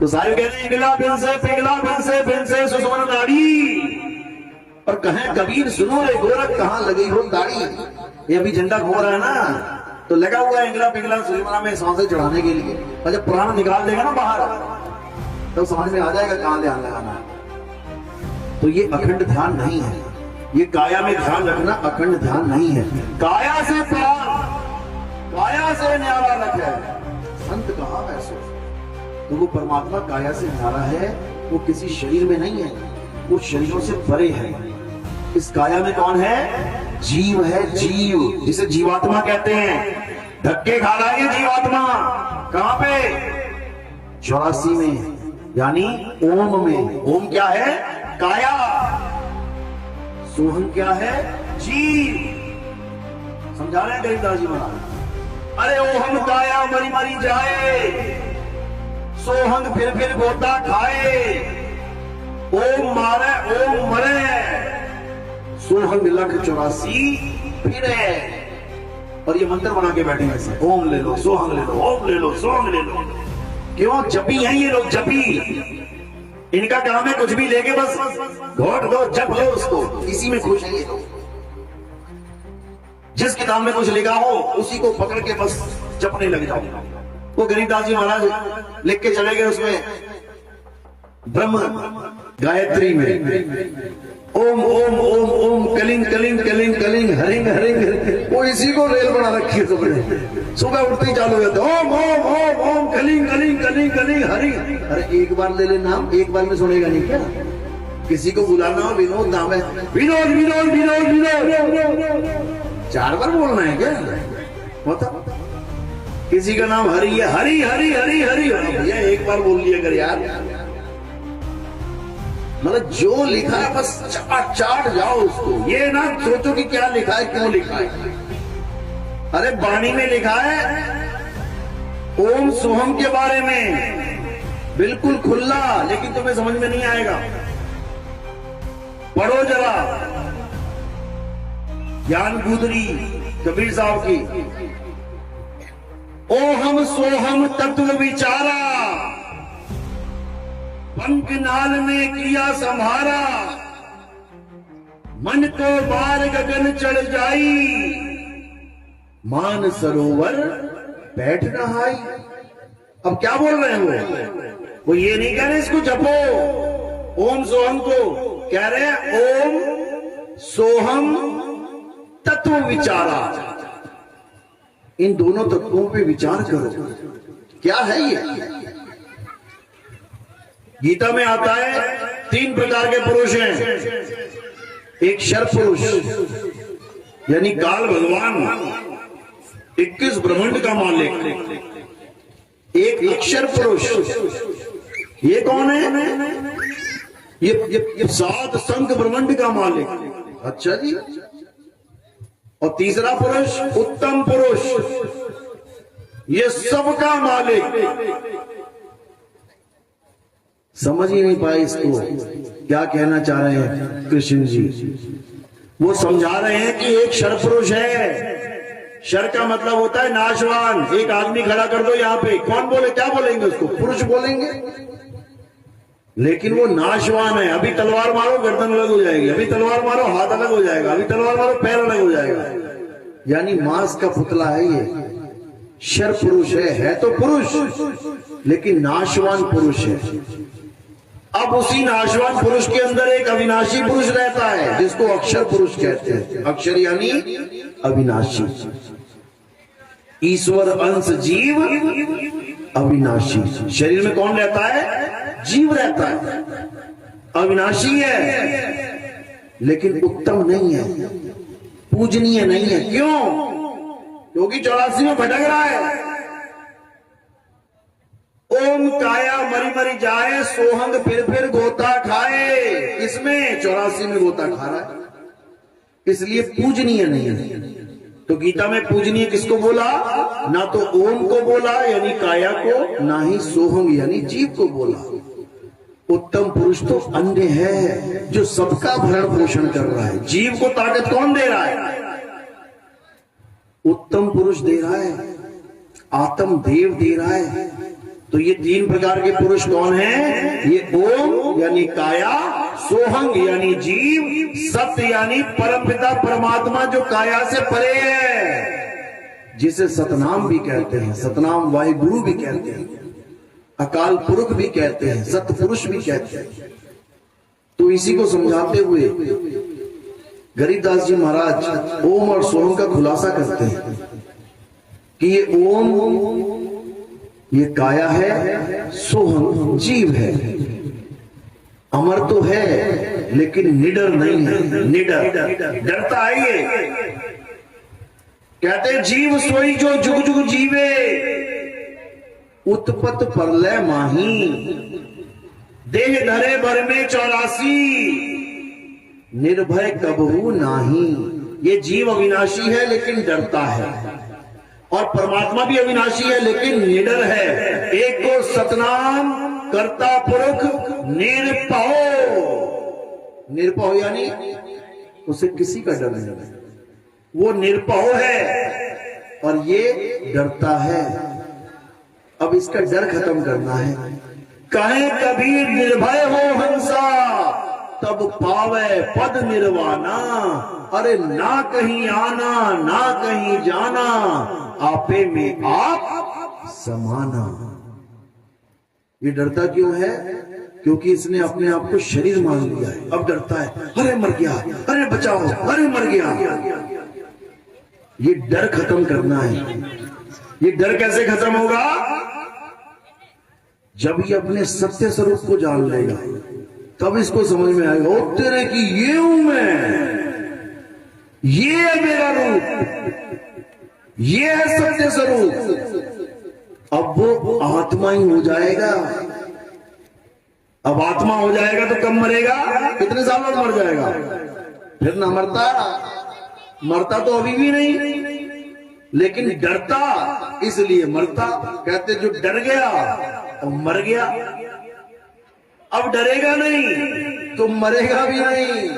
तो सारे कह रहे हैं इंगला बिन से पिघला बिन से सुसवन दाढ़ी। और कहें कबीर सुनो रे गोरख कहाँ लगी हो दाढ़ी। ये अभी झंडा घूम रहा है ना, तो लगा हुआ है इंगला पिघला सुसवना में सांसें चढ़ाने के लिए। और जब पुराना निकाल देगा ना बाहर, तो समझ में आ जाएगा कहाँ ध्यान लगाना है। तो ये अखंड ध्यान नहीं है, ये काया में ध्यान रखना अखंड ध्यान नहीं है। काया से पार, काया से न्यारा रखे संत कहा वैसे। तो वो परमात्मा काया से न्यारा है, वो किसी शरीर में नहीं है, वो शरीरों से परे है। इस काया में कौन है? जीव है, जीव, जिसे जीवात्मा कहते हैं। धक्के खा रहा है जीवात्मा। कहां पे? 84 में, यानी ओम में। ओम क्या है? काया। सोहम क्या है? जीव। समझा रहे हैं गरीबदास जी महाराज। अरे ओहम काया मरी मरी जाए, सोहंग फिर गोता खाए। ओम मारे ओम मरे, सोहंग लख 84 फिरे। और ये मंत्र बना के बैठे हैं, ओम ले लो, सोहंग ले लो, ओम ले लो, सोहंग ले लो। क्यों? जपी हैं ये लोग, जपी। इनका काम है कुछ भी लेके बस घोट दो, जप लो उसको, इसी में खुश है ये लोग। जिस किताब में कुछ लिखा हो उसी को पकड़ के बस जपने लग जाओ। वो गरीबदास जी महाराज लिख के चले गए उसमें ब्रह्म गायत्री में ओम ओम ओम ओम कलिंग कलिंग कलिंग कलिंग हरिंग हरिंग। वो इसी को रेल बना रखी है सबने। सुबह उठते ही चालू हो जाता है ओम ओम ओम ओम कलिंग कलिंग कलिंग कलिंग हरिंग। अरे एक बार ले ले नाम, एक बार में सुनेगा नहीं क्या? किसी को बुलाना हो, विनोद नाम है, विनोद विनोद विनोद विनोद, 4 बार बोलना है क्या? मतलब किसी का नाम हरि है, हरि हरि हरि हरि। भैया एक बार बोल लिया कर यार। मतलब जो लिखा है बस चाट चाट जाओ उसको। ये ना सोचो कि क्या लिखा है, क्यों लिखा है। अरे वाणी में लिखा है ओम सोहम के बारे में, बिल्कुल खुला, लेकिन तुम्हें समझ में नहीं आएगा। पढ़ो जरा ज्ञान गुदरी कबीर साहब की। ओहम सोहम तत्व विचारा, पंख नाल में किया संहारा। मन को बार गगन चढ़ जाई, मान सरोवर बैठ नहाई। अब क्या बोल रहे हैं वो ये नहीं कह रहे इसको जपो ओम सोहम को, कह रहे हैं ओम सोहम तत्व विचारा। इन दोनों तत्वों पे विचार करो, क्या है ये। गीता में आता है 3 प्रकार के पुरुष हैं। एक शर पुरुष यानी काल भगवान, 21 ब्रह्मांड का मालिक। एक अक्षर पुरुष, ये कौन है? ये 7 संख ब्रह्मांड का मालिक। अच्छा जी। और तीसरा पुरुष उत्तम पुरुष, ये सबका मालिक। समझ ही नहीं पाए इसको क्या कहना चाह रहे हैं कृष्ण जी। वो समझा रहे हैं कि एक शर पुरुष है। शर का मतलब होता है नाशवान। एक आदमी खड़ा कर दो यहाँ पे, कौन बोले, क्या बोलेंगे उसको? पुरुष बोलेंगे। लेकिन वो नाशवान है। अभी तलवार मारो गर्दन अलग हो जाएगी, अभी तलवार मारो हाथ अलग हो जाएगा, अभी तलवार मारो पैर अलग हो जाएगा। यानी मांस का पुतला है ये। शर पुरुष है तो पुरुष, लेकिन नाशवान पुरुष है। अब उसी नाशवान पुरुष के अंदर एक अविनाशी पुरुष रहता है जिसको अक्षर पुरुष कहते हैं। अक्षर यानी अविनाशी। ईश्वर अंश जीव अविनाशी। शरीर में कौन रहता है? जीव रहता है, अविनाशी है, लेकिन उत्तम नहीं है, पूजनीय नहीं है। क्यों? क्योंकि 84 में भटक रहा है। ओम काया मरी मरी जाए, सोहंग फिर गोता खाए। इसमें 84 में गोता खा रहा है, इसलिए पूजनीय नहीं है। तो गीता में पूजनीय किसको बोला? ना तो ओम को बोला यानी काया को, ना ही सोहंग यानी जीव को बोला। उत्तम पुरुष तो अन्य है जो सबका भरण पोषण कर रहा है। जीव को ताकत कौन दे रहा है? उत्तम पुरुष दे रहा है, आत्म देव दे रहा है। तो ये तीन प्रकार के पुरुष कौन हैं? ये ओम यानी काया, सोहंग यानी जीव, सत्य यानी परमपिता परमात्मा जो काया से परे है, जिसे सतनाम भी कहते हैं, सतनाम वाहिगुरु भी कहते हैं, अकाल पुरुष भी कहते हैं, सतपुरुष भी कहते हैं। तो इसी को समझाते हुए गरीबदास जी महाराज ओम और सोहम का खुलासा करते हैं कि ये ओम ये काया है, सोहम जीव है, अमर तो है लेकिन निडर नहीं है, निडर डरता है ये। कहते जीव सोई जो जुग जुग जीवे, उत्पत परलय माही, देह धरे भर में 84, निर्भय कबहू नाही। ये जीव अविनाशी है लेकिन डरता है, और परमात्मा भी अविनाशी है लेकिन निडर है। एक को सतनाम कर्ता पुरुष निरपहो, निरपहो यानी उसे किसी का डर नहीं है, वो निरपहो है और ये डरता है। अब इसका डर खत्म करना है। कहे कबीर निर्भय हो हंसा, तब पावे पद निर्वाणा। अरे ना कहीं आना ना कहीं जाना, आपे में आप समाना। ये डरता क्यों है? क्योंकि इसने अपने आप को शरीर मान लिया है। अब डरता है, अरे मर गया, अरे बचाओ, अरे मर गया। ये डर खत्म करना है। ये डर कैसे खत्म होगा? जब ये अपने सत्य स्वरूप को जान लेगा, तब इसको समझ में आएगा, ओ तेरे की ये हूं मैं, ये है मेरा रूप, ये है सत्य स्वरूप। अब वो आत्मा ही हो जाएगा। अब आत्मा हो जाएगा तो कब मरेगा? कितने साल में मर जाएगा? फिर ना मरता, मरता तो अभी भी नहीं, लेकिन डरता इसलिए मरता। कहते जो डर गया और मर गया, अब डरेगा नहीं तो मरेगा भी नहीं।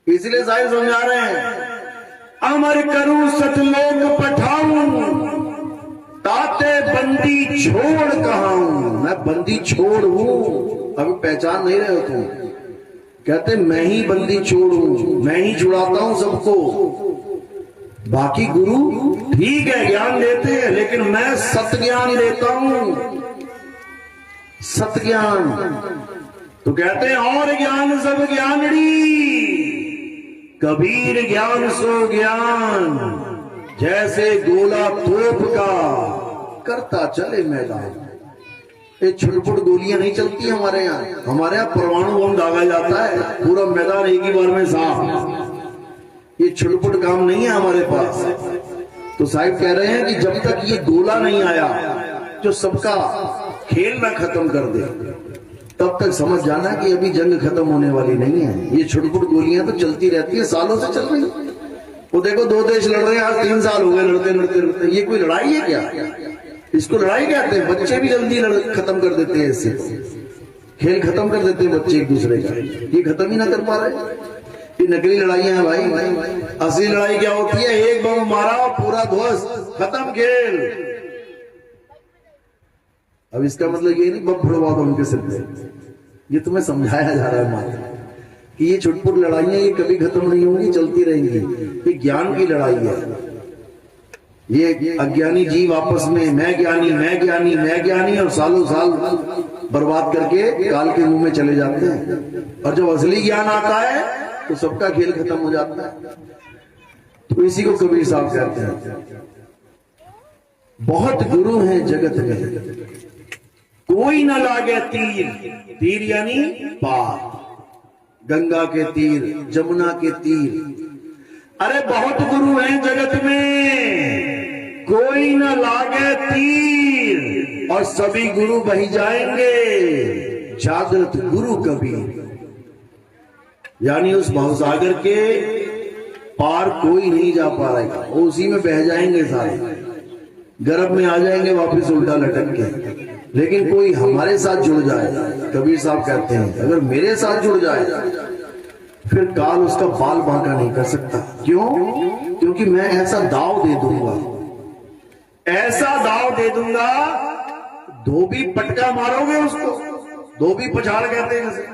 इसलिए साहिब समझा रहे हैं, अमर करूं सतलोक पठाऊं, ताते बंदी छोड़ कहाऊं। मैं बंदी छोड़ हूं, अभी पहचान नहीं रहे हो तुम। कहते मैं ही बंदी छोड़ हूं, मैं ही छुड़ाता हूं सबको। बाकी गुरु ठीक है ज्ञान देते हैं, लेकिन मैं सत्य ज्ञान देता हूं, सत्य ज्ञान। तो कहते हैं और ज्ञान सब ज्ञानड़ी, कबीर ज्ञान सो ज्ञान, जैसे गोला तोप का करता चले मैदान। ये छुटपुट गोलियां नहीं चलती हमारे यहाँ। हमारे यहाँ परमाणु बम दागा जाता है, पूरा मैदान एक ही बार में साफ। ये छुटपुट काम नहीं है हमारे पास। तो साहिब कह रहे हैं कि जब तक ये गोला नहीं आया जो सबका खेल ना खत्म कर दे, तब तक समझ जाना कि अभी जंग खत्म होने वाली नहीं है। ये छुटपुट गोलियां तो चलती रहती है, सालों से चल रही। वो देखो दो देश लड़ रहे हैं, आज 3 साल हो गए लड़ते लड़ते लड़ते। ये कोई लड़ाई है क्या? इसको लड़ाई कहते हैं। बच्चे भी जल्दी खत्म कर देते हैं, इससे खेल खत्म कर देते हैं बच्चे एक दूसरे का। ये खत्म ही ना कर पा रहे। ये नकली लड़ाइयां हैं भाई। असली लड़ाई क्या होती है? एक बम मारा पूरा ध्वस्त, खत्म खेल। अब इसका मतलब ये नहीं बम फोड़वा दो उनके सिर पे। ये तुम्हें समझाया जा रहा है मात्र कि ये छुटपुट लड़ाइयां ये कभी खत्म नहीं होंगी, चलती रहेंगी। ये ज्ञान की लड़ाई है। ये अज्ञानी जीव आपस में मैं ज्ञानी मैं ज्ञानी मैं ज्ञानी, और सालों साल बर्बाद करके काल के मुंह में चले जाते हैं। और जब असली ज्ञान आता है तो सबका खेल खत्म हो जाता है। तो इसी को कबीर साहब कहते हैं, बहुत गुरु हैं जगत में, कोई न लागे तीर। तीर यानी पार, गंगा के तीर, जमुना के तीर। अरे बहुत गुरु हैं जगत में, कोई न लागे तीर, और सभी गुरु बही जाएंगे, जागृत गुरु कबीर। यानी उस भवसागर के पार कोई नहीं जा पाएगा, वो उसी में बह जाएंगे सारे, गर्भ में आ जाएंगे वापस उल्टा लटक के। लेकिन कोई हमारे साथ जुड़ जाए, कबीर साहब कहते हैं अगर मेरे साथ जुड़ जाए फिर काल उसका बाल बांका नहीं कर सकता। क्यों? क्योंकि मैं ऐसा दाव दे दूंगा, ऐसा दाव दे दूंगा, धोबी पटका मारोगे उसको, धोबी पछाड़ कहते हैं इसे।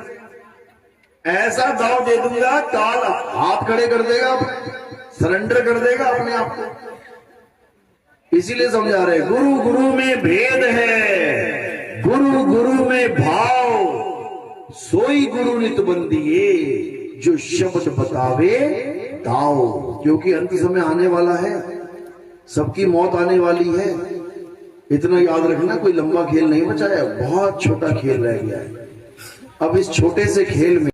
ऐसा दाव दे दूंगा काल हाथ खड़े कर देगा, सरेंडर कर देगा अपने आप को। इसीलिए समझा रहे गुरु गुरु में भेद है, गुरु गुरु में भाव, सोई गुरु नित बंदिए, जो शब्द बतावे ताओ। क्योंकि अंत समय आने वाला है, सबकी मौत आने वाली है। इतना याद रखना, कोई लंबा खेल नहीं बचा है, बहुत छोटा खेल रह गया है। अब इस छोटे से खेल में